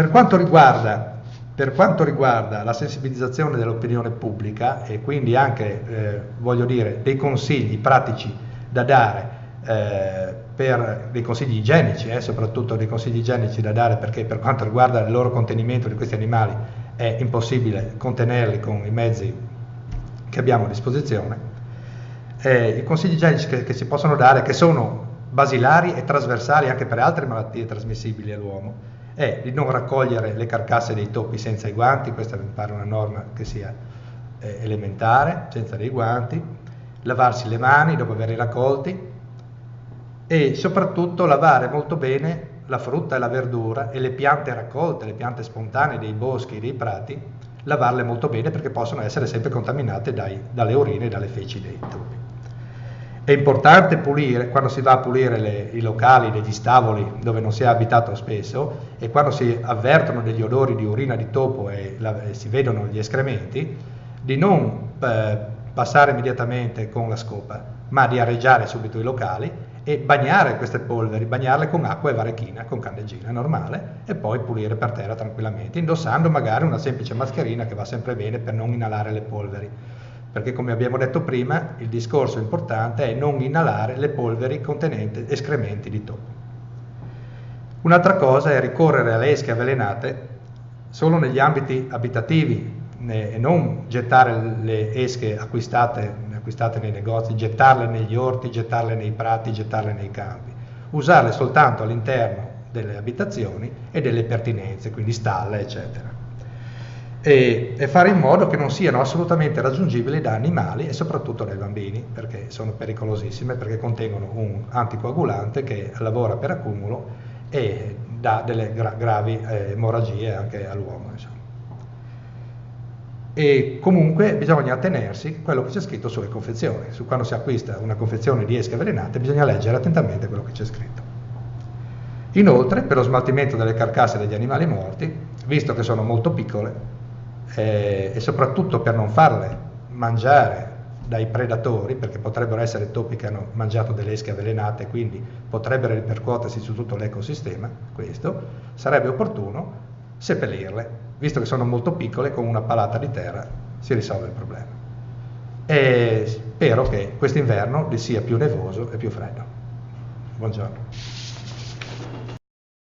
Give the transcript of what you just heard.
Per quanto riguarda la sensibilizzazione dell'opinione pubblica e quindi anche, voglio dire, dei consigli pratici da dare, per dei consigli igienici, soprattutto dei consigli igienici da dare, perché per quanto riguarda il loro contenimento di questi animali è impossibile contenerli con i mezzi che abbiamo a disposizione. I consigli igienici che si possono dare, che sono basilari e trasversali anche per altre malattie trasmissibili all'uomo, è di non raccogliere le carcasse dei topi senza i guanti. Questa mi pare una norma che sia elementare, senza dei guanti, lavarsi le mani dopo averli raccolti e soprattutto lavare molto bene la frutta e la verdura e le piante raccolte, le piante spontanee dei boschi e dei prati, lavarle molto bene perché possono essere sempre contaminate dalle urine e dalle feci dei topi. È importante pulire, quando si va a pulire i locali degli stavoli dove non si è abitato spesso e quando si avvertono degli odori di urina di topo e si vedono gli escrementi, di non passare immediatamente con la scopa, ma di areggiare subito i locali e bagnare queste polveri, bagnarle con acqua e varechina, con candeggina normale, e poi pulire per terra tranquillamente, indossando magari una semplice mascherina che va sempre bene per non inalare le polveri. Perché, come abbiamo detto prima, il discorso importante è non inalare le polveri contenenti escrementi di topo. Un'altra cosa è ricorrere alle esche avvelenate solo negli ambiti abitativi e non gettare le esche acquistate nei negozi, gettarle negli orti, gettarle nei prati, gettarle nei campi. Usarle soltanto all'interno delle abitazioni e delle pertinenze, quindi stalle, eccetera. E fare in modo che non siano assolutamente raggiungibili da animali e soprattutto dai bambini, perché sono pericolosissime, perché contengono un anticoagulante che lavora per accumulo e dà delle gravi emorragie anche all'uomo, insomma. E comunque bisogna attenersi a quello che c'è scritto sulle confezioni. Quando si acquista una confezione di esche avvelenate bisogna leggere attentamente quello che c'è scritto. Inoltre, per lo smaltimento delle carcasse degli animali morti, visto che sono molto piccole, e soprattutto per non farle mangiare dai predatori, perché potrebbero essere topi che hanno mangiato delle esche avvelenate, quindi potrebbero ripercuotersi su tutto l'ecosistema, questo sarebbe opportuno seppellirle. Visto che sono molto piccole, con una palata di terra si risolve il problema. E spero che quest'inverno sia più nevoso e più freddo. Buongiorno.